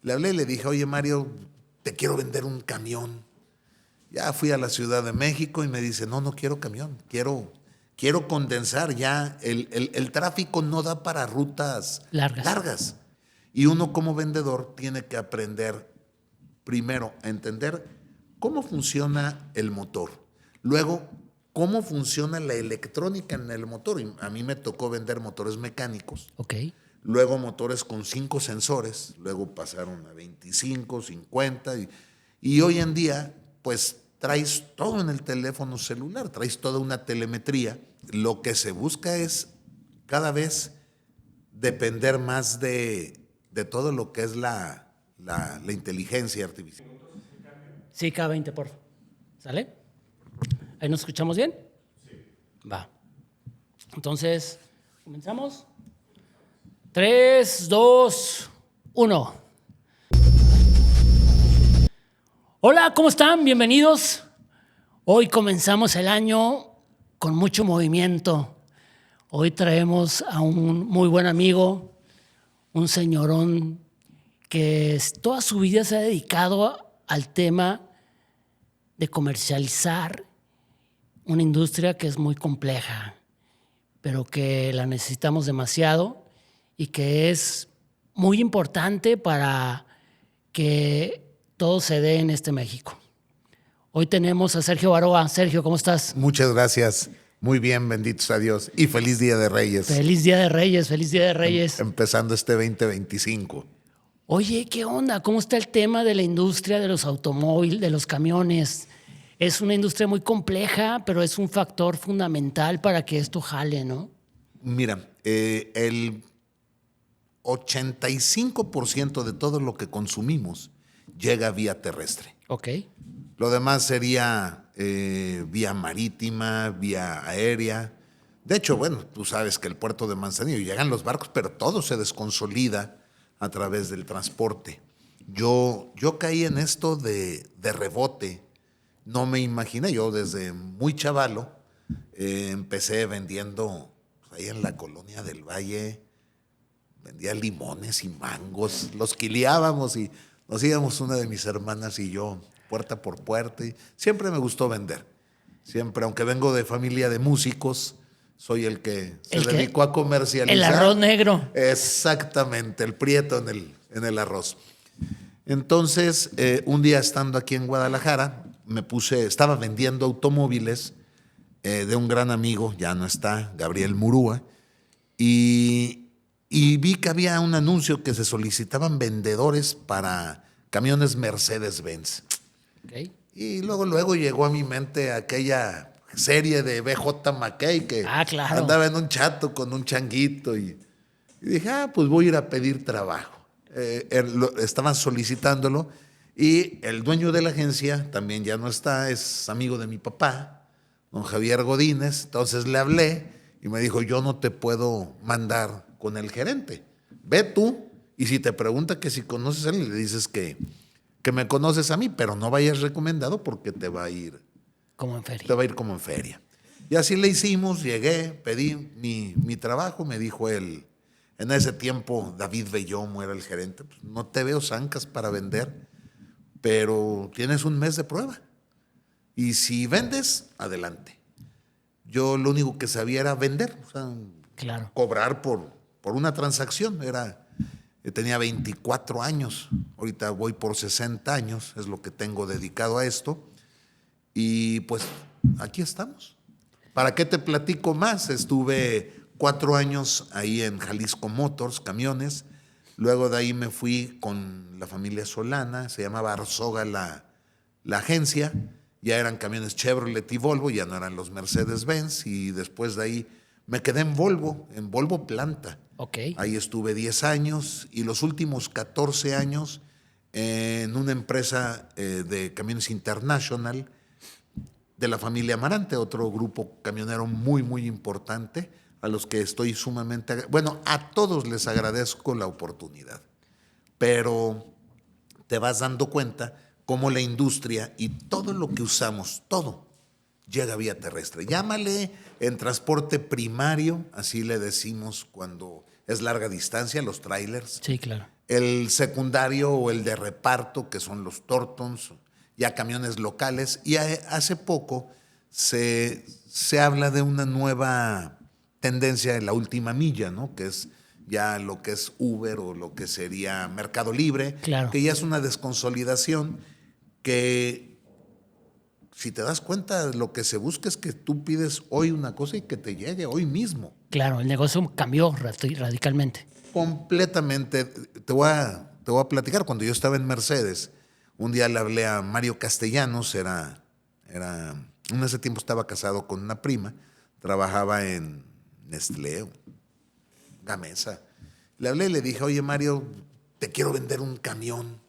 Le hablé y le dije, oye Mario, te quiero vender un camión. Ya fui a la Ciudad de México y me dice, no quiero camión, quiero condensar ya. El tráfico no da para rutas largas. Y uno como vendedor tiene que aprender primero a entender cómo funciona el motor. Luego, cómo funciona la electrónica en el motor. Y a mí me tocó vender motores mecánicos. Ok. Luego motores con 5 sensores. Luego pasaron a 25, 50. Y hoy en día, pues traes todo en el teléfono celular. Traes toda una telemetría. Lo que se busca es cada vez depender más de todo lo que es la inteligencia artificial. Sí, K20, por favor. ¿Sale? ¿Ahí nos escuchamos bien? Sí. Va. Entonces, ¿comenzamos? 3, 2, 1. Hola, ¿cómo están? Bienvenidos. Hoy comenzamos el año con mucho movimiento. Hoy traemos a un muy buen amigo, un señorón que toda su vida se ha dedicado al tema de comercializar una industria que es muy compleja, pero que la necesitamos demasiado y que es muy importante para que todo se dé en este México. Hoy tenemos a Sergio Baroa. Sergio, ¿cómo estás? Muchas gracias. Muy bien, benditos a Dios. Y feliz Día de Reyes. Feliz Día de Reyes, feliz Día de Reyes. Empezando este 2025. Oye, ¿qué onda? ¿Cómo está el tema de la industria de los automóviles, de los camiones? Es una industria muy compleja, pero es un factor fundamental para que esto jale, ¿no? Mira, el 85% de todo lo que consumimos llega vía terrestre. Ok. Lo demás sería vía marítima, vía aérea. De hecho, bueno, tú sabes que el puerto de Manzanillo llegan los barcos, pero todo se desconsolida a través del transporte. Yo caí en esto de rebote. No me imaginé, yo desde muy chavalo empecé vendiendo ahí en la colonia del Valle, vendía limones y mangos, los quileábamos y nos íbamos una de mis hermanas y yo puerta por puerta. Y siempre me gustó vender, siempre, aunque vengo de familia de músicos, soy el que se dedicó a comercializar. El arroz negro. Exactamente, el prieto en el arroz. Entonces, un día estando aquí en Guadalajara, estaba vendiendo automóviles de un gran amigo, ya no está, Gabriel Murúa, y vi que había un anuncio que se solicitaban vendedores para camiones Mercedes-Benz. Okay. Y luego llegó a mi mente aquella serie de B.J. McKay que claro, andaba en un chato con un changuito y dije, pues voy a ir a pedir trabajo. Estaban solicitándolo y el dueño de la agencia también ya no está, es amigo de mi papá, don Javier Godínez. Entonces le hablé y me dijo, yo no te puedo mandar con el gerente, ve tú y si te pregunta que si conoces a él, le dices que me conoces a mí, pero no vayas recomendado porque te va a ir como en feria. Te va a ir como en feria. Y así le hicimos, llegué, pedí mi trabajo, me dijo él, en ese tiempo David Bellomo era el gerente, pues, no te veo zancas para vender, pero tienes un mes de prueba. Y si vendes, adelante. Yo lo único que sabía era vender, o sea, claro, cobrar por una transacción. Tenía 24 años, ahorita voy por 60 años, es lo que tengo dedicado a esto. Y pues aquí estamos. ¿Para qué te platico más? Estuve 4 años ahí en Jalisco Motors, camiones. Luego de ahí me fui con la familia Solana, se llamaba Arzoga la agencia. Ya eran camiones Chevrolet y Volvo, ya no eran los Mercedes-Benz. Y después de ahí me quedé en Volvo Planta. Okay. Ahí estuve 10 años y los últimos 14 años en una empresa de camiones International de la familia Amarante, otro grupo camionero muy, muy importante, a los que estoy sumamente... Bueno, a todos les agradezco la oportunidad, pero te vas dando cuenta cómo la industria y todo lo que usamos, todo, llega vía terrestre. Llámale en transporte primario, así le decimos cuando es larga distancia, los trailers. Sí, claro. el secundario o el de reparto, que son los Tortons, ya camiones locales. Y hace poco se habla de una nueva tendencia en la última milla, ¿no? Que es ya lo que es Uber o lo que sería Mercado Libre, Claro. que ya es una desconsolidación que, si te das cuenta, lo que se busca es que tú pides hoy una cosa y que te llegue hoy mismo. Claro, el negocio cambió radicalmente. Completamente. Te voy a platicar. Cuando yo estaba en Mercedes, un día le hablé a Mario Castellanos, en ese tiempo estaba casado con una prima, trabajaba en Nestlé, Gamesa. Le hablé y le dije, oye Mario, te quiero vender un camión.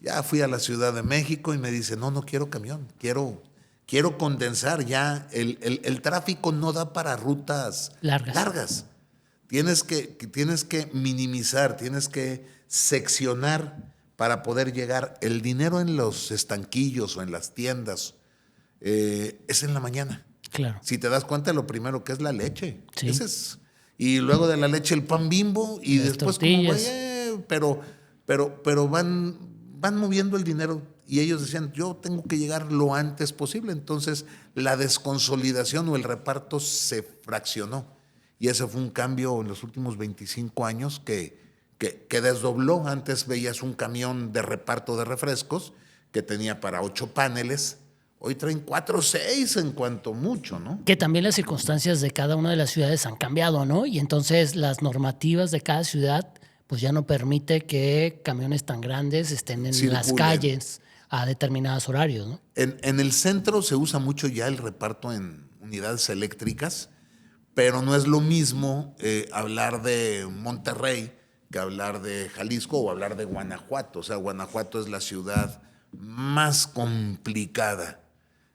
Ya fui a la Ciudad de México y me dice, no quiero camión, quiero condensar ya. El tráfico no da para rutas largas. Tienes que minimizar, tienes que seccionar para poder llegar. El dinero en los estanquillos o en las tiendas es en la mañana. Claro. Si te das cuenta, lo primero que es la leche. Sí. Y luego de la leche el pan Bimbo y las después tortillas. pero van moviendo el dinero y ellos decían, yo tengo que llegar lo antes posible. Entonces la desconsolidación o el reparto se fraccionó. Y ese fue un cambio en los últimos 25 años que desdobló. Antes veías un camión de reparto de refrescos que tenía para 8 paneles. Hoy traen 4 o 6 en cuanto mucho, ¿no? Que también las circunstancias de cada una de las ciudades han cambiado, ¿no? Y entonces las normativas de cada ciudad pues ya no permite que camiones tan grandes estén en circulen las calles a determinados horarios, ¿no? En el centro se usa mucho ya el reparto en unidades eléctricas, pero no es lo mismo hablar de Monterrey que hablar de Jalisco o hablar de Guanajuato. O sea, Guanajuato es la ciudad más complicada.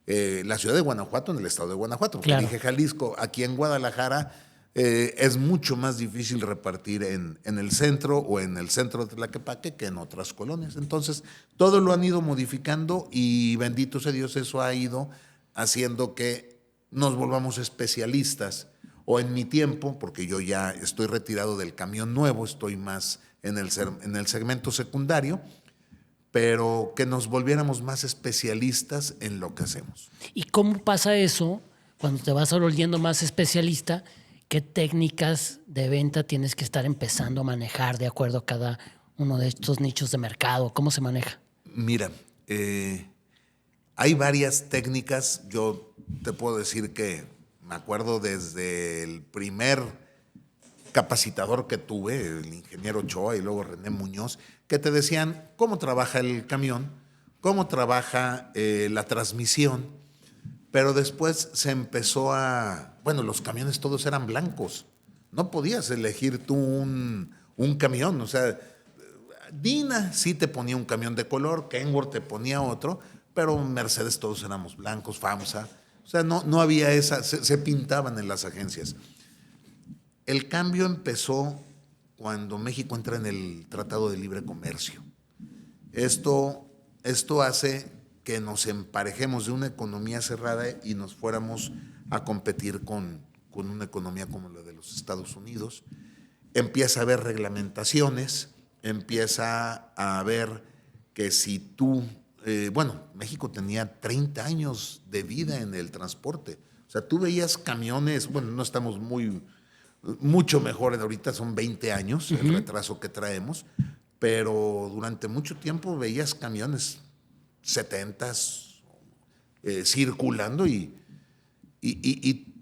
La ciudad de Guanajuato en el estado de Guanajuato. Porque claro. Dije Jalisco, aquí en Guadalajara es mucho más difícil repartir en el centro o en el centro de Tlaquepaque que en otras colonias. Entonces, todo lo han ido modificando y bendito sea Dios, eso ha ido haciendo que nos volvamos especialistas. O en mi tiempo, porque yo ya estoy retirado del camión nuevo, estoy más en el segmento secundario, pero que nos volviéramos más especialistas en lo que hacemos. ¿Y cómo pasa eso cuando te vas volviendo más especialista? ¿Qué técnicas de venta tienes que estar empezando a manejar de acuerdo a cada uno de estos nichos de mercado? ¿Cómo se maneja? Mira, hay varias técnicas. Yo te puedo decir que me acuerdo desde el primer capacitador que tuve, el ingeniero Ochoa y luego René Muñoz, que te decían cómo trabaja el camión, cómo trabaja la transmisión, pero después se empezó bueno, los camiones todos eran blancos, no podías elegir tú un camión, o sea, Dina sí te ponía un camión de color, Kenworth te ponía otro, pero Mercedes todos éramos blancos, FAMSA, o sea, no había se pintaban en las agencias. El cambio empezó cuando México entra en el Tratado de Libre Comercio. Esto hace que nos emparejemos de una economía cerrada y nos fuéramos a competir con una economía como la de los Estados Unidos. Empieza a haber reglamentaciones, empieza a haber que si tú... México tenía 30 años de vida en el transporte. O sea, tú veías camiones, bueno, no estamos mucho mejor ahorita, son 20 años el retraso que traemos, pero durante mucho tiempo veías camiones 70s circulando y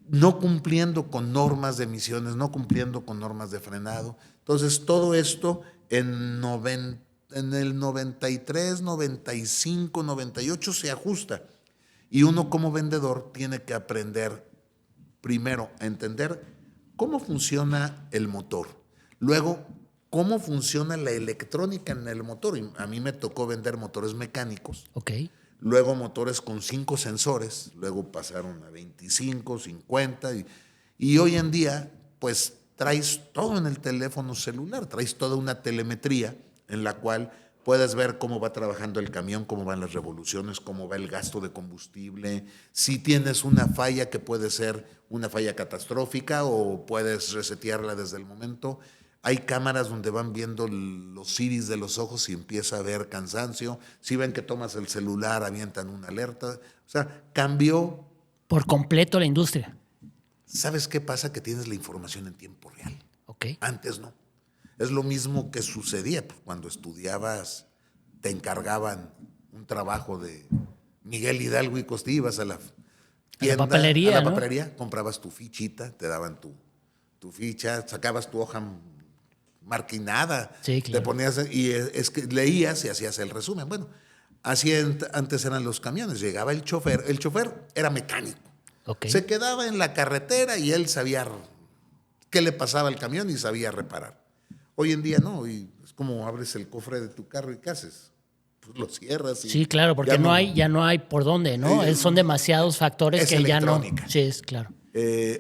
no cumpliendo con normas de emisiones, no cumpliendo con normas de frenado. Entonces, todo esto en el 93, 95, 98 se ajusta. Y uno como vendedor tiene que aprender primero a entender cómo funciona el motor. Luego, cómo funciona la electrónica en el motor. Y a mí me tocó vender motores mecánicos. Okay. Luego motores con 5 sensores. Luego pasaron a 25, 50. Y hoy en día, pues traes todo en el teléfono celular. Traes toda una telemetría en la cual puedes ver cómo va trabajando el camión, cómo van las revoluciones, cómo va el gasto de combustible, si tienes una falla que puede ser una falla catastrófica o puedes resetearla desde el momento. Hay cámaras donde van viendo los iris de los ojos y empieza a ver cansancio. Si ven que tomas el celular, avientan una alerta. O sea, cambió. Por completo la industria. ¿Sabes qué pasa? Que tienes la información en tiempo real. Ok. Antes no. Es lo mismo que sucedía pues, cuando estudiabas, te encargaban un trabajo de Miguel Hidalgo y Costilla, ibas a la tienda, papelería, a la ¿no? papelería, comprabas tu fichita, te daban tu ficha, sacabas tu hoja marquinada, Sí, claro. te ponías y leías y hacías el resumen. Bueno, así antes eran los camiones. Llegaba el chofer era mecánico. Ok. Se quedaba en la carretera y él sabía qué le pasaba al camión y sabía reparar. Hoy en día no, y es como abres el cofre de tu carro y ¿qué haces? Pues lo cierras. Y Sí, claro, porque ya no hay por dónde, ¿no? Son demasiados factores es que ya no. electrónica. Sí, es claro.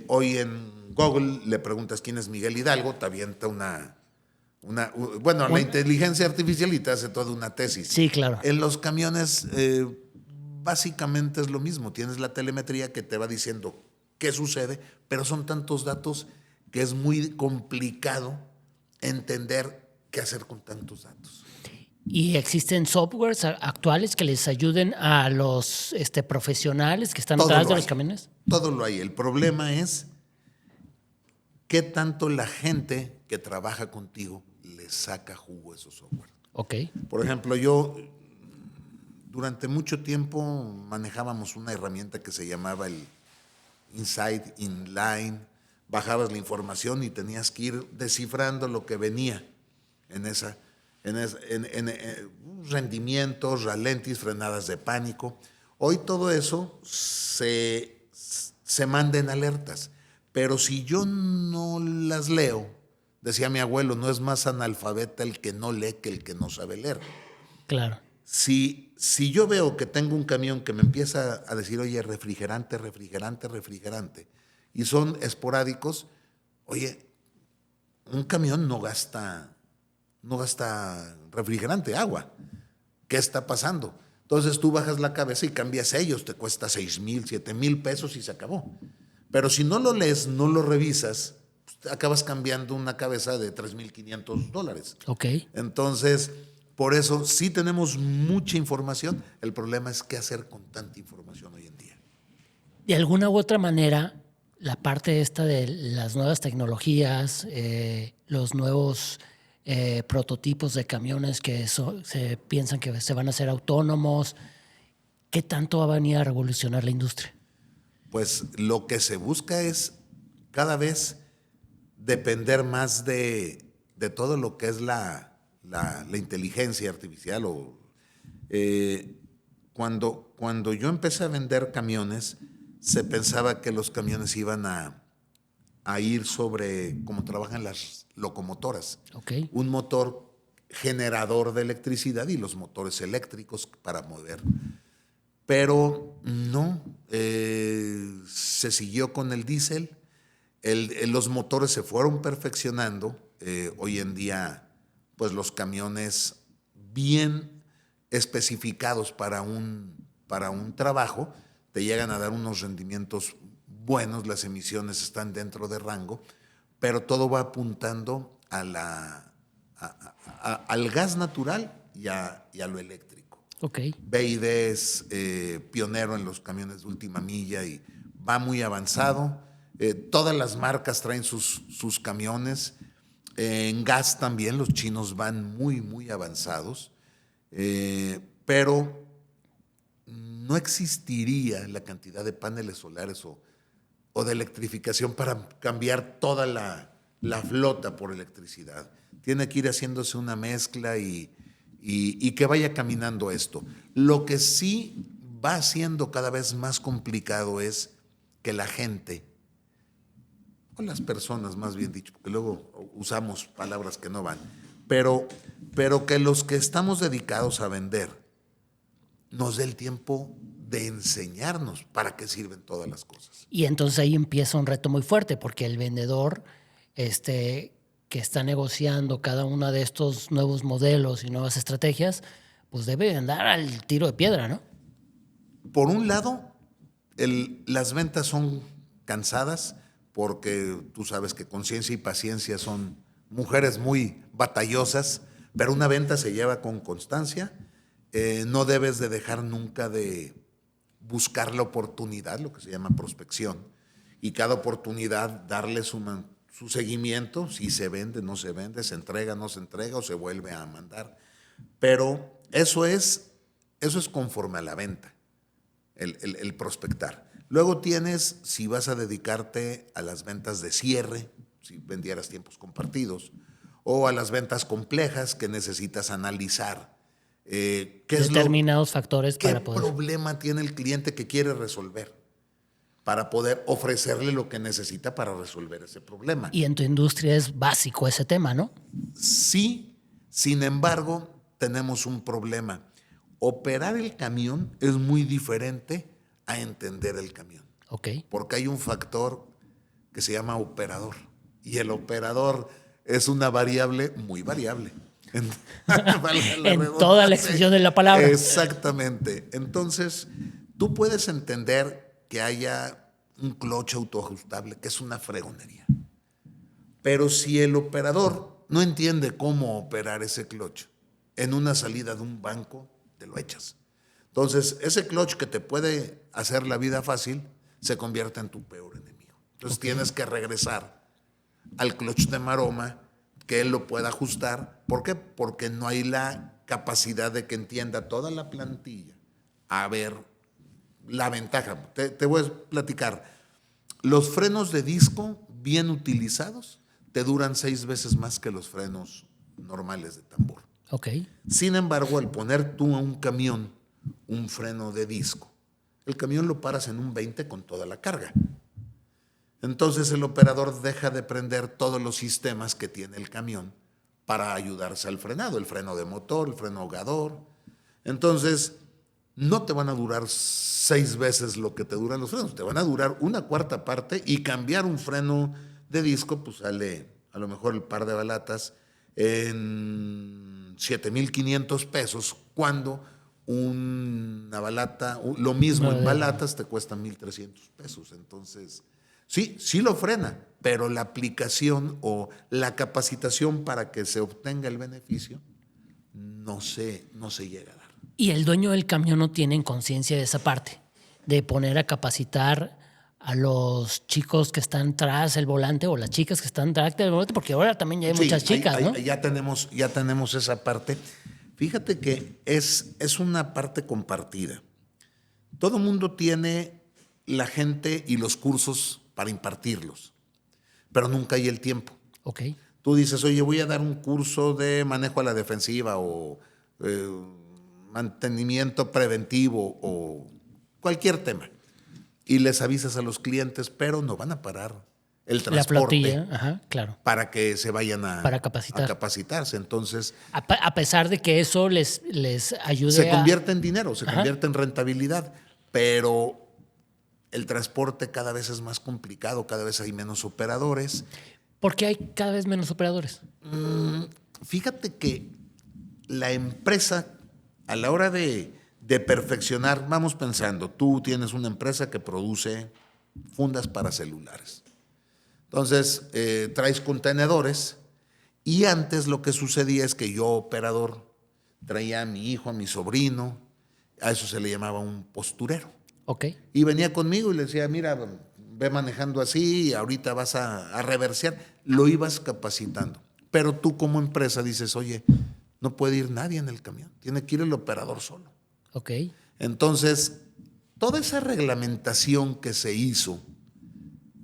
Hoy en Google le preguntas quién es Miguel Hidalgo, te avienta la inteligencia artificial y te hace toda una tesis. Sí, claro. En los camiones básicamente es lo mismo, tienes la telemetría que te va diciendo qué sucede, pero son tantos datos que es muy complicado entender qué hacer con tantos datos. ¿Y existen softwares actuales que les ayuden a los profesionales que están Todo atrás lo de los hay. camiones? Todo lo hay. El problema es qué tanto la gente que trabaja contigo le saca jugo a esos software. Ok. Por ejemplo, yo durante mucho tiempo manejábamos una herramienta que se llamaba el Insight Inline. Bajabas la información y tenías que ir descifrando lo que venía en rendimientos, ralentis, frenadas de pánico. Hoy todo eso se manda en alertas, pero si yo no las leo, decía mi abuelo, no es más analfabeta el que no lee que el que no sabe leer. Claro. Si yo veo que tengo un camión que me empieza a decir, oye, refrigerante, y son esporádicos, oye, un camión no gasta refrigerante, agua. ¿Qué está pasando? Entonces tú bajas la cabeza y cambias ellos, te cuesta 6,000, 7,000 pesos y se acabó. Pero si no lo lees, no lo revisas, pues acabas cambiando una cabeza de $3,500. Ok. Entonces, por eso sí tenemos mucha información. El problema es qué hacer con tanta información hoy en día. De alguna u otra manera, la parte esta de las nuevas tecnologías, los nuevos prototipos de camiones que se piensan que se van a hacer autónomos, ¿qué tanto va a venir a revolucionar la industria? Pues lo que se busca es cada vez depender más de todo lo que es la inteligencia artificial. Cuando yo empecé a vender camiones, se pensaba que los camiones iban a ir sobre cómo trabajan las locomotoras. Okay. Un motor generador de electricidad y los motores eléctricos para mover. Pero no, se siguió con el diésel, los motores se fueron perfeccionando. Hoy en día, pues los camiones bien especificados para un trabajo te llegan a dar unos rendimientos buenos, las emisiones están dentro de rango, pero todo va apuntando al gas natural y a lo eléctrico. Okay. BYD es pionero en los camiones de última milla y va muy avanzado. Todas las marcas traen sus camiones. En gas también los chinos van muy, muy avanzados. Pero no existiría la cantidad de paneles solares o de electrificación para cambiar toda la flota por electricidad. Tiene que ir haciéndose una mezcla y que vaya caminando esto. Lo que sí va siendo cada vez más complicado es que la gente, o las personas más bien dicho, porque luego usamos palabras que no van, pero que los que estamos dedicados a vender nos dé el tiempo de enseñarnos para qué sirven todas las cosas. Y entonces ahí empieza un reto muy fuerte, porque el vendedor que está negociando cada uno de estos nuevos modelos y nuevas estrategias, pues debe andar al tiro de piedra, ¿no? Por un lado, las ventas son cansadas porque tú sabes que conciencia y paciencia son mujeres muy batallosas, pero una venta se lleva con constancia. No debes de dejar nunca de buscar la oportunidad, lo que se llama prospección, y cada oportunidad darle su seguimiento, si se vende, no se vende, se entrega, no se entrega o se vuelve a mandar. Pero eso es conforme a la venta, el prospectar. Luego tienes, si vas a dedicarte a las ventas de cierre, si vendieras tiempos compartidos, o a las ventas complejas que necesitas analizar. Determinados factores para poder. ¿Qué problema tiene el cliente que quiere resolver? Para poder ofrecerle lo que necesita para resolver ese problema. Y en tu industria es básico ese tema, ¿no? Sí, sin embargo, tenemos un problema. Operar el camión es muy diferente a entender el camión. Ok. Porque hay un factor que se llama operador. Y el operador es una variable muy variable. En toda la extensión de la palabra. Exactamente. Entonces, tú puedes entender que haya un clutch autoajustable, que es una fregonería. Pero si el operador no entiende cómo operar ese clutch en una salida de un banco, te lo echas. Entonces, ese clutch que te puede hacer la vida fácil se convierte en tu peor enemigo. Entonces, tienes que regresar al clutch de maroma, que él lo pueda ajustar. ¿Por qué? Porque no hay la capacidad de que entienda toda la plantilla a ver la ventaja. Te voy a platicar. Los frenos de disco bien utilizados te duran 6 veces más que los frenos normales de tambor. Ok. Sin embargo, al poner tú a un camión un freno de disco, el camión lo paras en un 20 con toda la carga. Entonces el operador deja de prender todos los sistemas que tiene el camión para ayudarse al frenado, el freno de motor, el freno ahogador. Entonces, no te van a durar 6 veces lo que te duran los frenos, te van a durar 1/4 parte, y cambiar un freno de disco, pues sale a lo mejor el par de balatas en 7,500 pesos, cuando una balata, lo mismo en balatas, te cuesta 1,300 pesos. Entonces, sí lo frena, pero la aplicación o la capacitación para que se obtenga el beneficio no se llega a dar. Y el dueño del camión no tiene conciencia de esa parte, de poner a capacitar a los chicos que están tras el volante o las chicas que están tras el volante, porque ahora también ya hay muchas chicas, ¿no? Ya tenemos esa parte. Fíjate que es una parte compartida. Todo mundo tiene la gente y los cursos para impartirlos, pero nunca hay el tiempo. Ok. Tú dices, oye, voy a dar un curso de manejo a la defensiva o mantenimiento preventivo o cualquier tema, y les avisas a los clientes, pero no van a parar el transporte. La flotilla, ajá, claro. Para que se vayan para capacitar. a capacitarse. Entonces, a pesar de que eso les ayude se convierte en dinero, se Ajá. convierte en rentabilidad, pero el transporte cada vez es más complicado, cada vez hay menos operadores. ¿Por qué hay cada vez menos operadores? Fíjate que la empresa, a la hora de perfeccionar, vamos pensando, tú tienes una empresa que produce fundas para celulares. Entonces, traes contenedores, y antes lo que sucedía es que yo, operador, traía a mi hijo, a mi sobrino, a eso se le llamaba un posturero. Ok. Y venía conmigo y le decía, mira, ve manejando así y ahorita vas a reversear. Lo ibas capacitando. Pero tú como empresa dices, oye, no puede ir nadie en el camión, tiene que ir el operador solo. Ok. Entonces, toda esa reglamentación que se hizo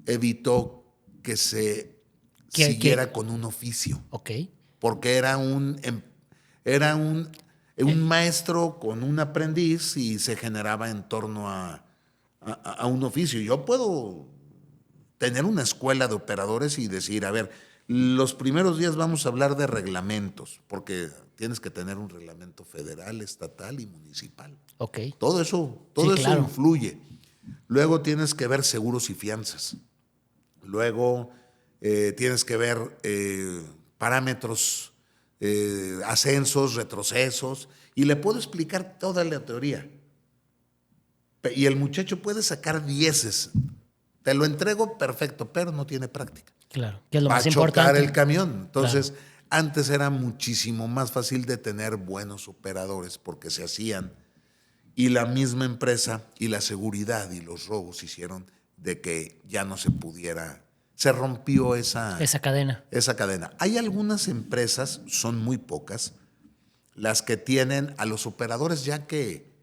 evitó que se siguiera con un oficio. Ok. Porque era un maestro con un aprendiz y se generaba en torno a un oficio. Yo puedo tener una escuela de operadores y decir, a ver, los primeros días vamos a hablar de reglamentos, porque tienes que tener un reglamento federal, estatal y municipal. Ok. Todo eso claro. influye. Luego tienes que ver seguros y fianzas. Luego tienes que ver parámetros, ascensos, retrocesos, y le puedo explicar toda la teoría. Y el muchacho puede sacar 10, Te lo entrego perfecto, pero no tiene práctica. Claro, que es lo Va más a chocar importante. el camión. Entonces, Claro. antes era muchísimo más fácil de tener buenos operadores porque se hacían y la misma empresa y la seguridad y los robos hicieron de que ya no se pudiera, se rompió Esa cadena. esa cadena. Hay algunas empresas, son muy pocas, las que tienen a los operadores ya que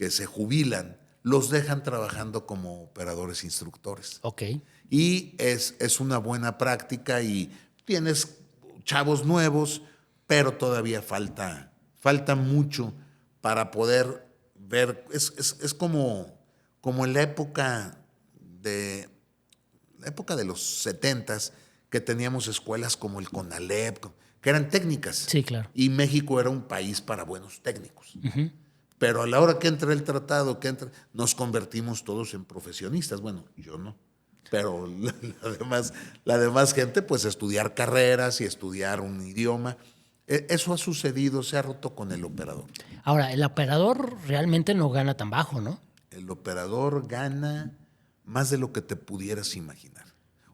se jubilan, los dejan trabajando como operadores instructores. Ok. Y es una buena práctica y tienes chavos nuevos, pero todavía falta mucho para poder ver. Es como en la época de los 70s, que teníamos escuelas como el CONALEP, que eran técnicas. Sí, claro. Y México era un país para buenos técnicos. Pero a la hora que entra el tratado, nos convertimos todos en profesionistas. Bueno, yo no. Pero la demás gente, pues estudiar carreras y estudiar un idioma. Eso ha sucedido, se ha roto con el operador. Ahora, el operador realmente no gana tan bajo, ¿no? El operador gana más de lo que te pudieras imaginar.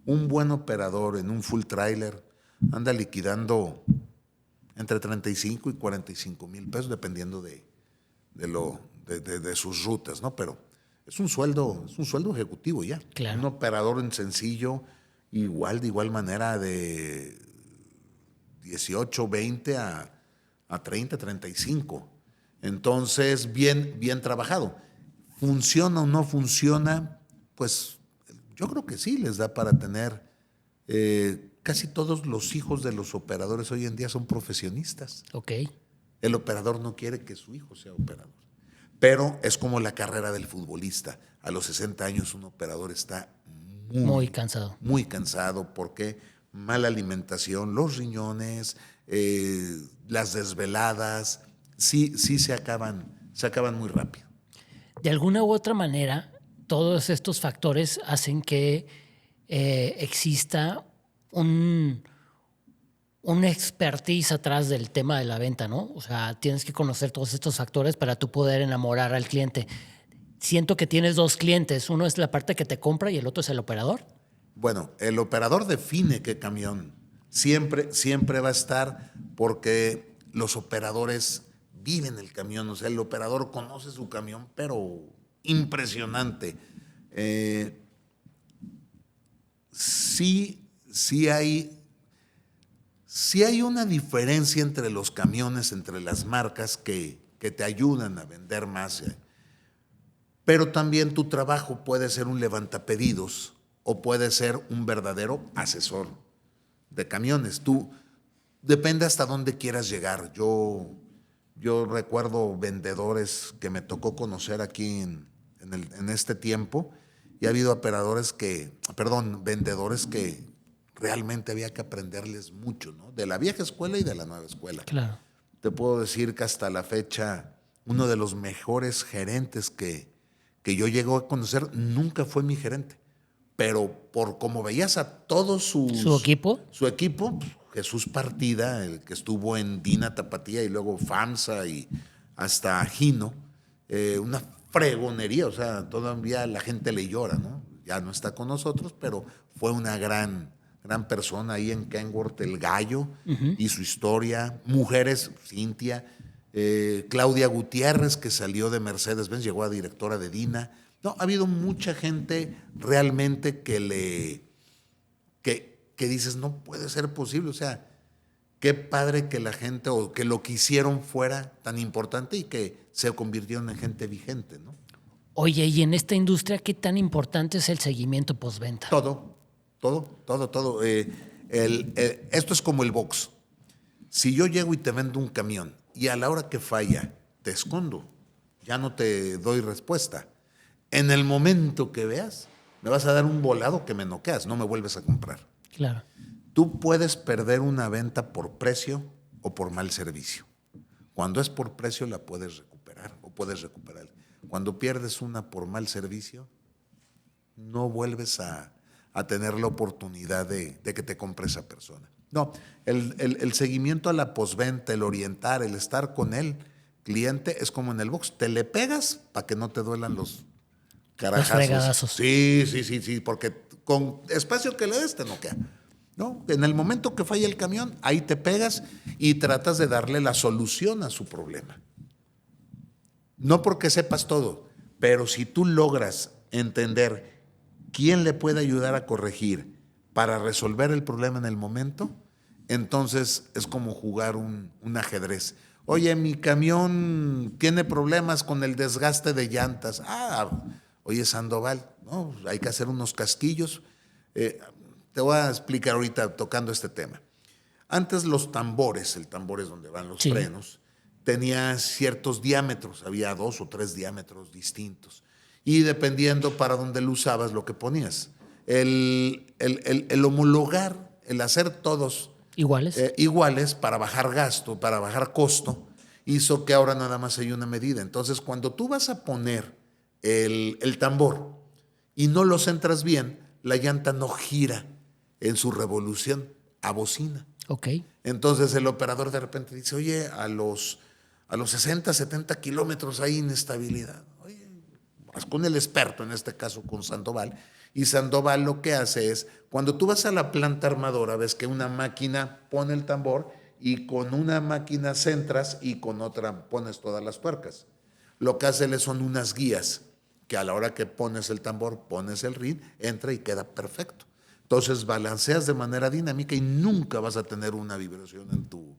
Un buen operador en un full trailer anda liquidando entre 35 y 45 mil pesos, dependiendo de sus rutas, ¿no? Pero es un sueldo ejecutivo ya. Claro. Un operador en sencillo, de igual manera, de 18, 20 a 30, 35. Entonces, bien trabajado. ¿Funciona o no funciona? Pues yo creo que sí, les da para tener. Casi todos los hijos de los operadores hoy en día son profesionistas. Ok. El operador no quiere que su hijo sea operador. Pero es como la carrera del futbolista. A los 60 años un operador está Muy cansado. muy cansado porque mala alimentación, los riñones, las desveladas, sí se acaban muy rápido. De alguna u otra manera, todos estos factores hacen que exista una expertise atrás del tema de la venta, ¿no? O sea, tienes que conocer todos estos factores para tú poder enamorar al cliente. Siento que tienes dos clientes. Uno es la parte que te compra y el otro es el operador. Bueno, el operador define qué camión. Siempre va a estar porque los operadores viven el camión. O sea, el operador conoce su camión, pero impresionante. Sí hay una diferencia entre los camiones, entre las marcas que te ayudan a vender más. Pero también tu trabajo puede ser un levantapedidos o puede ser un verdadero asesor de camiones. Depende hasta dónde quieras llegar. Yo recuerdo vendedores que me tocó conocer aquí en este tiempo y ha habido vendedores que realmente había que aprenderles mucho, ¿no? De la vieja escuela y de la nueva escuela. Claro. Te puedo decir que hasta la fecha uno de los mejores gerentes que yo llego a conocer nunca fue mi gerente, pero por como veías a todos ¿Su equipo? Su equipo, Jesús Partida, el que estuvo en Dina Tapatía y luego FAMSA y hasta Gino, una fregonería, o sea, todavía la gente le llora, ¿no? Ya no está con nosotros, pero fue una gran persona ahí en Kenworth, el Gallo, y su historia. Mujeres, Cintia, Claudia Gutiérrez, que salió de Mercedes-Benz, llegó a directora de Dina. No, ha habido mucha gente realmente que dices, no puede ser posible. O sea, qué padre que la gente o que lo que hicieron fuera tan importante y que se convirtieron en gente vigente, ¿no? Oye, y en esta industria, ¿qué tan importante es el seguimiento postventa? Todo. Esto es como el box. Si yo llego y te vendo un camión y a la hora que falla te escondo, ya no te doy respuesta. En el momento que veas, me vas a dar un volado que me noqueas, no me vuelves a comprar. Claro. Tú puedes perder una venta por precio o por mal servicio. Cuando es por precio la puedes recuperar o puedes recuperar. Cuando pierdes una por mal servicio, no vuelves a tener la oportunidad de que te compre esa persona. No, el seguimiento a la postventa, el orientar, el estar con el cliente es como en el box. Te le pegas para que no te duelan los Los fregadazos. Sí, porque con espacio que le des te noquea. ¿No? En el momento que falla el camión, ahí te pegas y tratas de darle la solución a su problema. No porque sepas todo, pero si tú logras entender quién le puede ayudar a corregir para resolver el problema en el momento, entonces es como jugar un ajedrez. Oye, mi camión tiene problemas con el desgaste de llantas. Oye, Sandoval, ¿no? Hay que hacer unos casquillos. Te voy a explicar ahorita tocando este tema. Antes los tambores, el tambor es donde van los frenos, tenía ciertos diámetros, había 2 o 3 diámetros distintos. Y dependiendo para dónde lo usabas, lo que ponías. El homologar, el hacer todos iguales para bajar gasto, para bajar costo, hizo que ahora nada más hay una medida. Entonces, cuando tú vas a poner el tambor y no lo centras bien, la llanta no gira en su revolución a bocina. Ok. Entonces el operador de repente dice, oye, a los 60, 70 kilómetros hay inestabilidad. Oye, vas con el experto, en este caso con Sandoval, y Sandoval lo que hace es, cuando tú vas a la planta armadora, ves que una máquina pone el tambor y con una máquina centras y con otra pones todas las tuercas. Lo que hace son unas guías que a la hora que pones el tambor, pones el rin, entra y queda perfecto. Entonces balanceas de manera dinámica y nunca vas a tener una vibración en tu...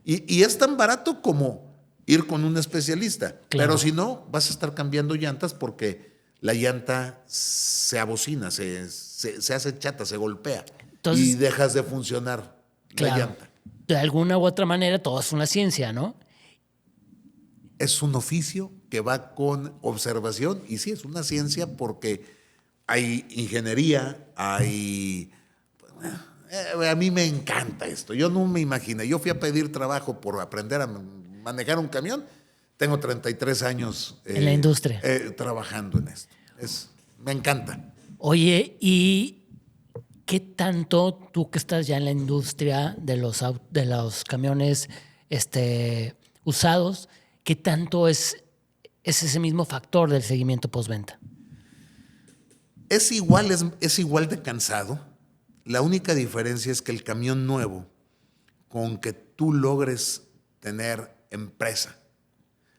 Y es tan barato como ir con un especialista. Claro. Pero si no, vas a estar cambiando llantas porque la llanta se abocina, se hace chata, se golpea. Entonces, y dejas de funcionar la llanta. De alguna u otra manera todo es una ciencia, ¿no? Es un oficio que va con observación y sí, es una ciencia porque hay ingeniería, hay... A mí me encanta esto. Yo no me imaginé. Yo fui a pedir trabajo por aprender a manejar un camión. Tengo 33 años en la industria trabajando en esto. Me encanta. Oye, ¿y qué tanto tú que estás ya en la industria de los camiones usados, qué tanto es ese mismo factor del seguimiento postventa? Es igual de cansado. La única diferencia es que el camión nuevo, con que tú logres tener empresa,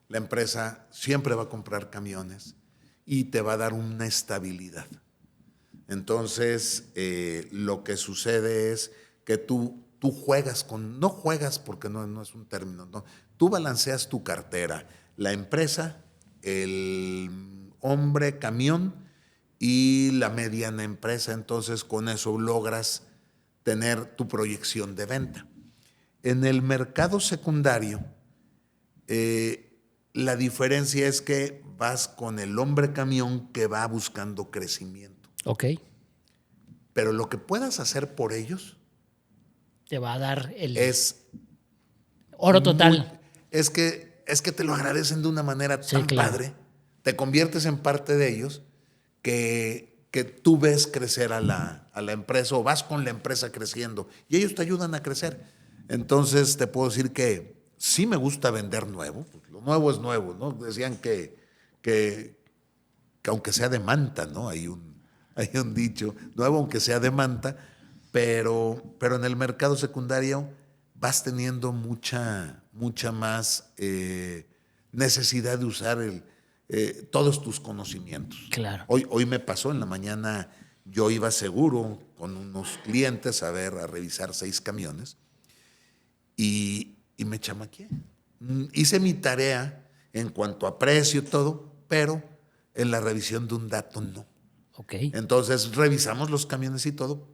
la empresa siempre va a comprar camiones y te va a dar una estabilidad. Entonces, lo que sucede es que tú juegas no juegas porque no es un término, no. Tú balanceas tu cartera, la empresa, el hombre camión y la mediana empresa, entonces con eso logras tener tu proyección de venta. En el mercado secundario, la diferencia es que vas con el hombre camión que va buscando crecimiento. Ok. Pero lo que puedas hacer por ellos te va a dar es oro total. Es que te lo agradecen de una manera tan padre, te conviertes en parte de ellos que tú ves crecer a la empresa o vas con la empresa creciendo y ellos te ayudan a crecer. Entonces te puedo decir que sí me gusta vender nuevo. Lo nuevo es nuevo, ¿no? Decían que aunque sea de manta, ¿no? Hay un dicho, nuevo aunque sea de manta, pero en el mercado secundario vas teniendo mucha más necesidad de usar todos tus conocimientos. Claro. Hoy me pasó, en la mañana yo iba seguro con unos clientes a revisar 6 camiones y me chamaqueé. Hice mi tarea en cuanto a precio y todo, pero en la revisión de un dato no. Okay. Entonces revisamos los camiones y todo,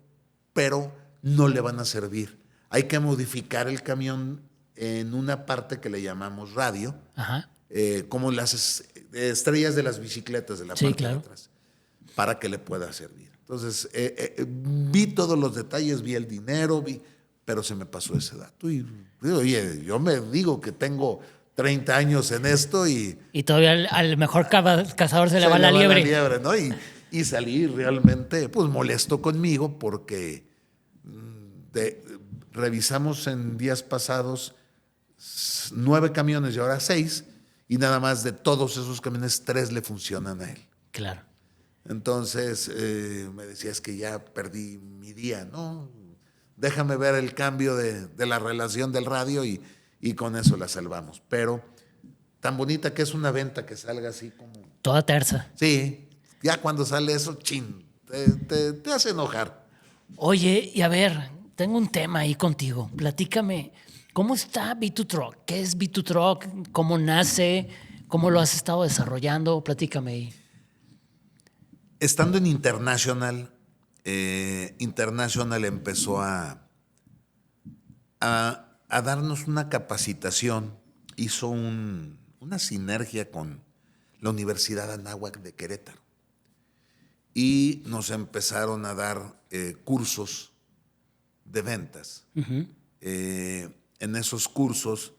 pero no le van a servir. Hay que modificar el camión en una parte que le llamamos radio, como las estrellas de las bicicletas de la parte de atrás, para que le pueda servir. Entonces, vi todos los detalles, vi el dinero, pero se me pasó ese dato. Y oye, yo me digo que tengo 30 años en esto y todavía al mejor cazador se le va la liebre. ¿no? Y salí realmente pues molesto conmigo porque revisamos en días pasados 9 camiones y ahora 6 y nada más de todos esos camiones 3 le funcionan a él. Claro. Entonces me decía, es que ya perdí mi día, ¿no? Déjame ver el cambio de la relación del radio y con eso la salvamos. Pero tan bonita que es una venta que salga así como... Toda tersa. Sí, ya cuando sale eso, chin, te hace enojar. Oye, y a ver, tengo un tema ahí contigo. Platícame, ¿cómo está B2 Truck? ¿Qué es B2 Truck? ¿Cómo nace? ¿Cómo lo has estado desarrollando? Platícame ahí. Estando en International, International empezó a darnos una capacitación, hizo una sinergia con la Universidad Anáhuac de Querétaro y nos empezaron a dar cursos de ventas. En esos cursos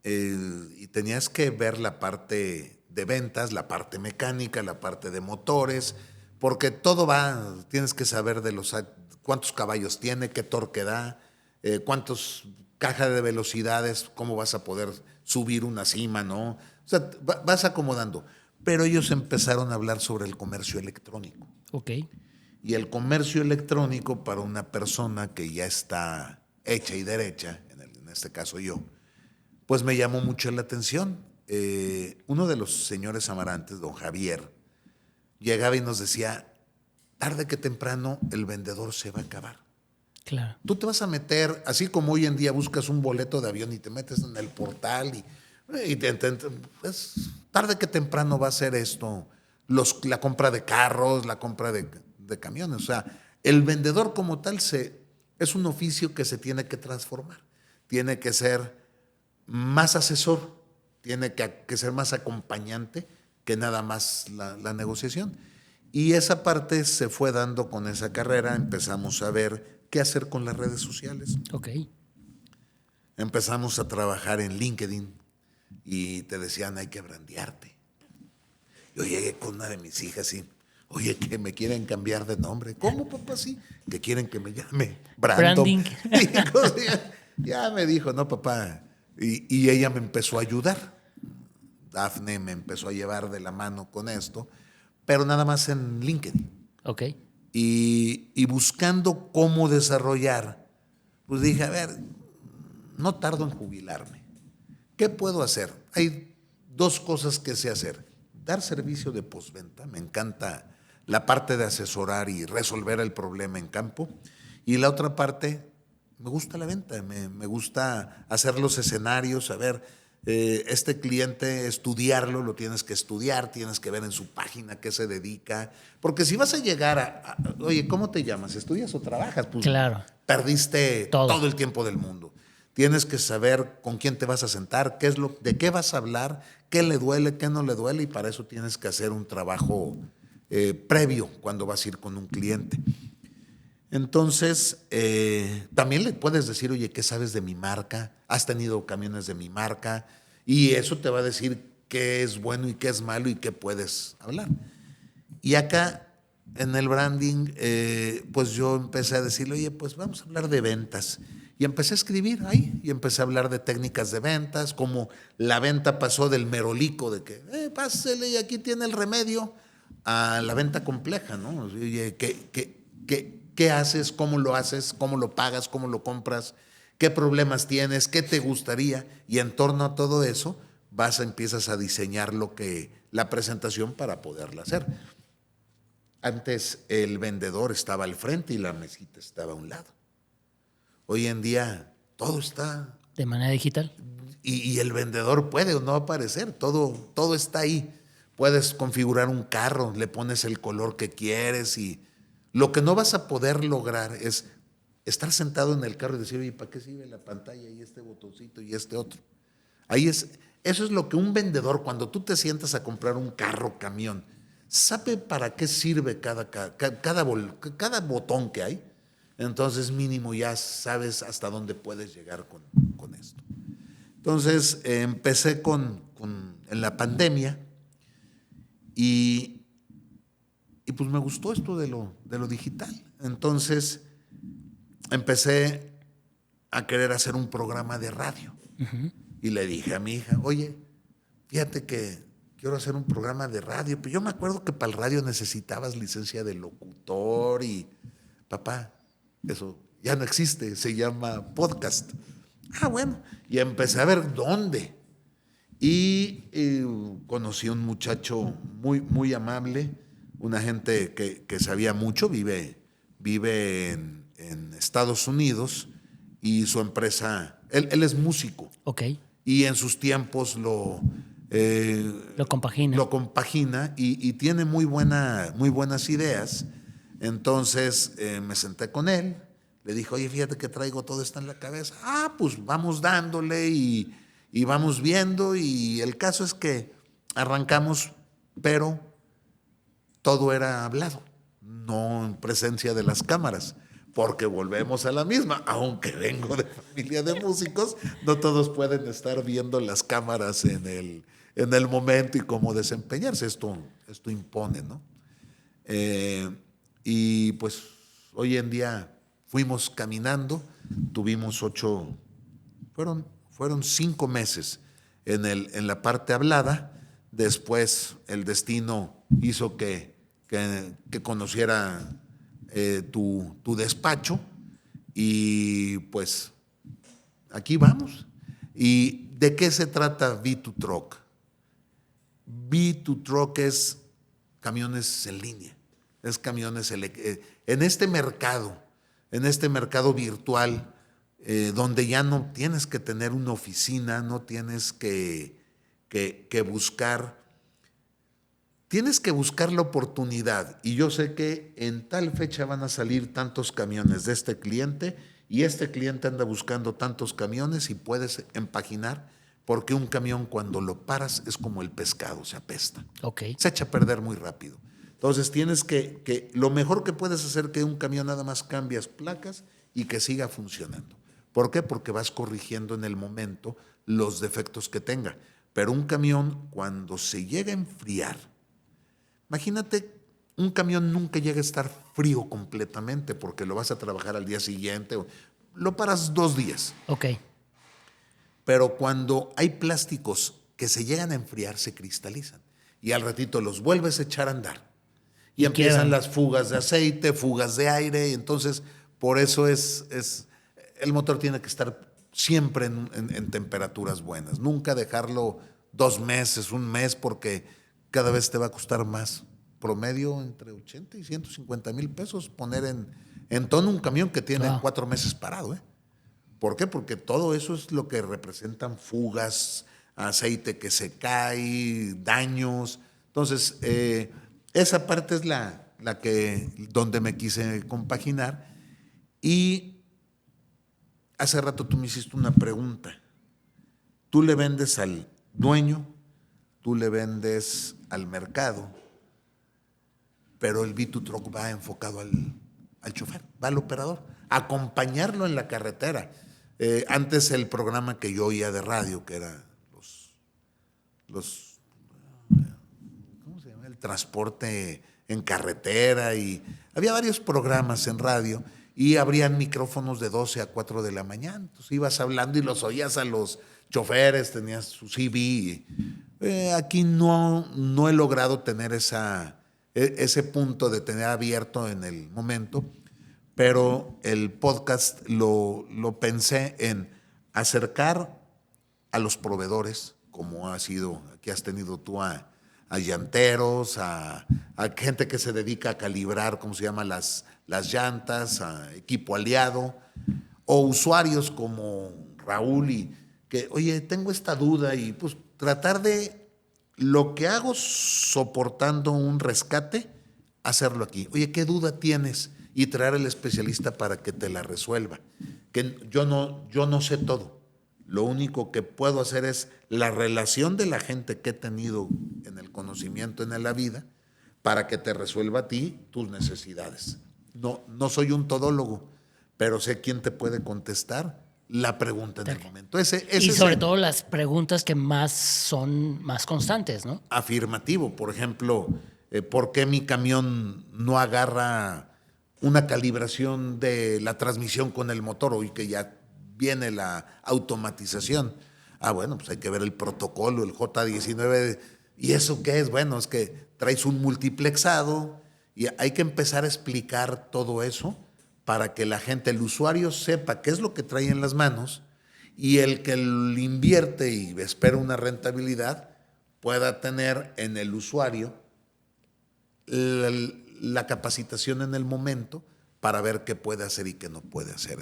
y tenías que ver la parte de ventas, la parte mecánica, la parte de motores, porque todo va, tienes que saber de cuántos caballos tiene, qué torque da, cuántos caja de velocidades, cómo vas a poder subir una cima, ¿no? O sea, vas acomodando. Pero ellos empezaron a hablar sobre el comercio electrónico. Ok. Y el comercio electrónico para una persona que ya está hecha y derecha, en este caso yo, pues me llamó mucho la atención. Uno de los señores amarantes, don Javier, llegaba y nos decía, tarde que temprano el vendedor se va a acabar. Claro. Tú te vas a meter, así como hoy en día buscas un boleto de avión y te metes en el portal pues, tarde que temprano va a ser esto, la compra de carros, la compra de camiones. O sea, el vendedor como tal es un oficio que se tiene que transformar. Tiene que ser más asesor, tiene que ser más acompañante que nada más la negociación. Y esa parte se fue dando con esa carrera, empezamos a ver qué hacer con las redes sociales. Ok. Empezamos a trabajar en LinkedIn y te decían, hay que brandearte. Yo llegué con una de mis hijas y, oye, que me quieren cambiar de nombre. ¿Cómo, papá? Sí, que quieren que me llame Brandon. Branding. Ya me dijo, no, papá. Y ella me empezó a ayudar. Dafne me empezó a llevar de la mano con esto, pero nada más en LinkedIn. Ok. Y buscando cómo desarrollar, pues dije, a ver, no tardo en jubilarme. ¿Qué puedo hacer? Hay dos cosas que sé hacer. Dar servicio de postventa, me encanta la parte de asesorar y resolver el problema en campo. Y la otra parte, me gusta la venta, me gusta hacer los escenarios, saber, este cliente, estudiarlo, lo tienes que estudiar, tienes que ver en su página qué se dedica. Porque si vas a llegar oye, ¿cómo te llamas? ¿Estudias o trabajas? Pues Claro. perdiste todo el tiempo del mundo. Tienes que saber con quién te vas a sentar, de qué vas a hablar, qué le duele, qué no le duele, y para eso tienes que hacer un trabajo previo cuando vas a ir con un cliente. Entonces, también le puedes decir, oye, ¿qué sabes de mi marca? ¿Has tenido camiones de mi marca? Y eso te va a decir qué es bueno y qué es malo y qué puedes hablar. Y acá, en el branding, pues yo empecé a decirle, oye, pues vamos a hablar de ventas. Y empecé a escribir ahí, y empecé a hablar de técnicas de ventas, como la venta pasó del merolico, de que, pásele y aquí tiene el remedio, a la venta compleja, ¿no? Oye, ¿qué haces? ¿Cómo lo haces? ¿Cómo lo pagas? ¿Cómo lo compras? ¿Qué problemas tienes? ¿Qué te gustaría? Y en torno a todo eso, empiezas a diseñar la presentación para poderla hacer. Antes el vendedor estaba al frente y la mesita estaba a un lado. Hoy en día todo está... De manera digital. Y el vendedor puede o no aparecer, todo está ahí. Puedes configurar un carro, le pones el color que quieres y lo que no vas a poder lograr es estar sentado en el carro y decir, oye, ¿para qué sirve la pantalla y este botoncito y este otro? Eso es lo que un vendedor, cuando tú te sientas a comprar un carro, camión, sabe para qué sirve cada botón que hay. Entonces mínimo ya sabes hasta dónde puedes llegar con esto. Entonces empecé en la pandemia y pues me gustó esto de lo digital. Entonces empecé a querer hacer un programa de radio. Uh-huh. Y le dije a mi hija, oye, fíjate que quiero hacer un programa de radio. Pero yo me acuerdo que para el radio necesitabas licencia de locutor y, papá, eso ya no existe, se llama podcast. Ah, bueno, y empecé a ver dónde. Y conocí a un muchacho muy, muy amable, una gente que sabía mucho, vive en Estados Unidos y su empresa, él es músico. Ok. Y en sus tiempos Lo compagina. lo compagina y tiene muy buenas ideas. Entonces me senté con él, le dije, oye, fíjate que traigo todo esto en la cabeza. Ah, pues vamos dándole y vamos viendo. Y el caso es que arrancamos, pero todo era hablado, no en presencia de las cámaras. Porque volvemos a la misma, aunque vengo de familia de músicos, no todos pueden estar viendo las cámaras en el momento y cómo desempeñarse. Esto impone, ¿no? Y pues hoy en día fuimos caminando, tuvimos fueron 5 meses en la parte hablada. Después el destino hizo que conociera tu despacho y pues aquí vamos. ¿Y de qué se trata V2Truck? V2Truck es camiones en línea, es camiones en este mercado virtual, donde ya no tienes que tener una oficina, no tienes que buscar. Tienes que buscar la oportunidad y yo sé que en tal fecha van a salir tantos camiones de este cliente y este cliente anda buscando tantos camiones y puedes empaginar porque un camión cuando lo paras es como el pescado, se apesta. Okay. Se echa a perder muy rápido. Entonces tienes que lo mejor que puedes hacer que un camión nada más cambias placas y que siga funcionando. ¿Por qué? Porque vas corrigiendo en el momento los defectos que tenga. Pero un camión cuando se llega a enfriar, imagínate, un camión nunca llega a estar frío completamente porque lo vas a trabajar al día siguiente, lo paras 2 días. Ok. Pero cuando hay plásticos que se llegan a enfriar, se cristalizan y al ratito los vuelves a echar a andar y empiezan las fugas de aceite, fugas de aire, y entonces por eso el motor tiene que estar siempre en temperaturas buenas, nunca dejarlo 2 meses, 1 mes, porque cada vez te va a costar más. Promedio entre 80 y 150 mil pesos poner en tono un camión que tiene 4 meses parado. ¿Por qué? Porque todo eso es lo que representan fugas, aceite que se cae, daños. Entonces, esa parte es donde me quise compaginar. Y hace rato tú me hiciste una pregunta. Tú le vendes al dueño, tú le vendes al mercado, pero el V2Truck va enfocado al chofer, va al operador, a acompañarlo en la carretera. Antes el programa que yo oía de radio, que era ¿cómo se llama? El transporte en carretera, y había varios programas en radio y abrían micrófonos de 12 a 4 de la mañana. Entonces ibas hablando y los oías a los choferes, tenías su CV. Aquí no he logrado tener ese punto de tener abierto en el momento, pero el podcast lo pensé en acercar a los proveedores, como ha sido, aquí has tenido tú a llanteros, a gente que se dedica a calibrar, ¿cómo se llama?, las llantas, a equipo aliado, o usuarios como Raúl, y que, oye, tengo esta duda, y pues tratar de lo que hago soportando un rescate, hacerlo aquí. Oye, ¿qué duda tienes? Y traer al especialista para que te la resuelva. Que yo no sé todo. Lo único que puedo hacer es la relación de la gente que he tenido en el conocimiento, en la vida, para que te resuelva a ti tus necesidades. No soy un todólogo, pero sé quién te puede contestar la pregunta en el momento. Y sobre todo las preguntas que son más constantes, ¿no? Afirmativo. Por ejemplo, ¿por qué mi camión no agarra una calibración de la transmisión con el motor, hoy que ya viene la automatización? Ah, bueno, pues hay que ver el protocolo, el J19 ¿Y eso qué es? Bueno, es que traes un multiplexado y hay que empezar a explicar todo eso para que la gente, el usuario, sepa qué es lo que trae en las manos y el que lo invierte y espera una rentabilidad pueda tener en el usuario la capacitación en el momento para ver qué puede hacer y qué no puede hacer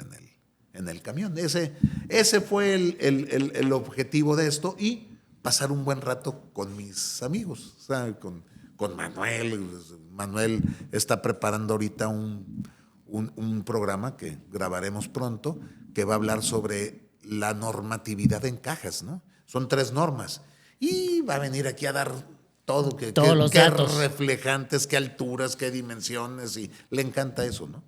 en el camión. Ese fue el objetivo de esto y pasar un buen rato con mis amigos, o sea, con Manuel. Manuel está preparando ahorita un programa que grabaremos pronto que va a hablar sobre la normatividad en cajas, ¿no? Son 3 normas y va a venir aquí a dar todo, Todos los datos. qué reflejantes, qué alturas, qué dimensiones, y le encanta eso, ¿no?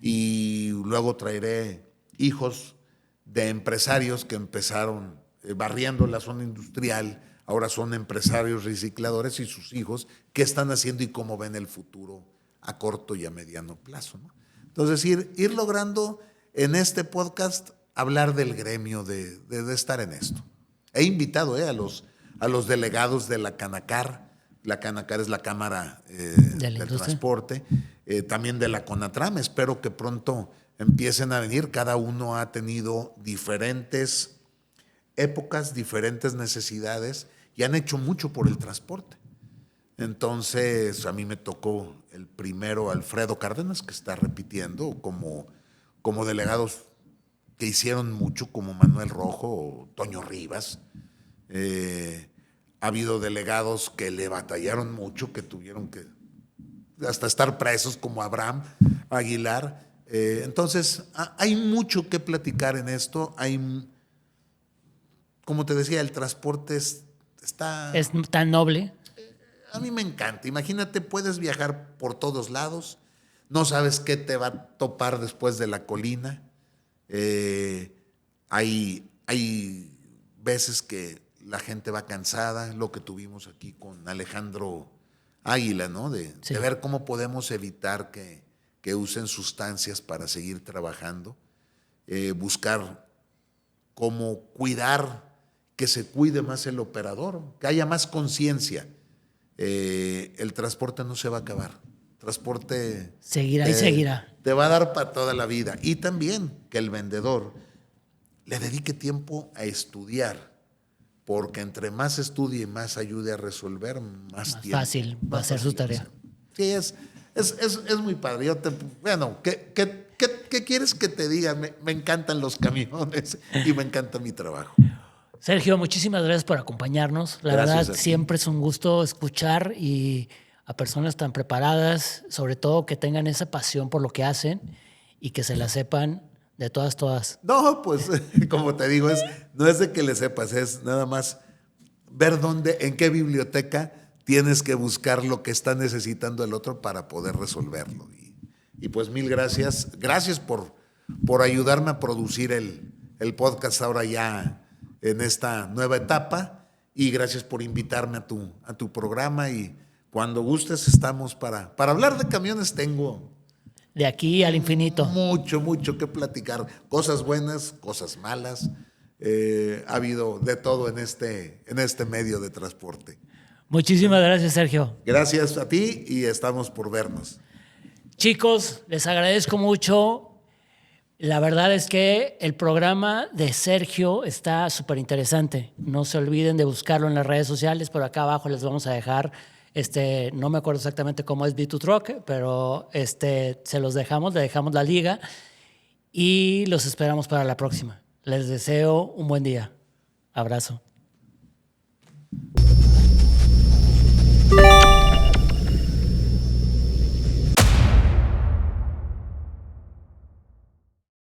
Y luego traeré hijos de empresarios que empezaron barriendo la zona industrial, ahora son empresarios recicladores y sus hijos, qué están haciendo y cómo ven el futuro a corto y a mediano plazo, ¿no? Entonces, ir logrando en este podcast hablar del gremio, de estar en esto. He invitado a los delegados de la Canacar. La Canacar es la Cámara del Transporte, también de la Conatram. Espero que pronto empiecen a venir. Cada uno ha tenido diferentes épocas, diferentes necesidades y han hecho mucho por el transporte. Entonces, a mí me tocó el primero, Alfredo Cárdenas, que está repitiendo como delegados que hicieron mucho, como Manuel Rojo o Toño Rivas. Ha habido delegados que le batallaron mucho, que tuvieron que hasta estar presos, como Abraham Aguilar. Entonces, hay mucho que platicar en esto. Como te decía, el transporte es tan noble. A mí me encanta. Imagínate, puedes viajar por todos lados, no sabes qué te va a topar después de la colina. Hay veces que la gente va cansada, lo que tuvimos aquí con Alejandro Águila, ¿no? De ver cómo podemos evitar que usen sustancias para seguir trabajando, buscar cómo cuidar, que se cuide más el operador, que haya más conciencia. El transporte no se va a acabar. El transporte seguirá y seguirá. Te va a dar para toda la vida. Y también que el vendedor le dedique tiempo a estudiar, porque entre más estudie y más ayude a resolver, más tiempo. Fácil va a ser su tarea. Sí, es muy padre. ¿Qué quieres que te diga? Me encantan los camiones y me encanta mi trabajo. Sergio, muchísimas gracias por acompañarnos. La verdad, siempre es un gusto escuchar y a personas tan preparadas, sobre todo que tengan esa pasión por lo que hacen y que se la sepan de todas. No, pues como te digo, no es de que le sepas, es nada más ver en qué biblioteca tienes que buscar lo que está necesitando el otro para poder resolverlo. Y pues mil gracias. Gracias por ayudarme a producir el podcast ahora ya en esta nueva etapa, y gracias por invitarme a tu programa, y cuando gustes estamos para hablar de camiones. Tengo de aquí al infinito mucho que platicar, cosas buenas, cosas malas. Ha habido de todo en este medio de transporte. Muchísimas gracias, Sergio. Gracias a ti y estamos por vernos. Chicos, les agradezco mucho. La verdad es que el programa de Sergio está súper interesante. No se olviden de buscarlo en las redes sociales. Por acá abajo les vamos a dejar, no me acuerdo exactamente cómo es B2Truck, pero se los dejamos, le dejamos la liga y los esperamos para la próxima. Les deseo un buen día. Abrazo.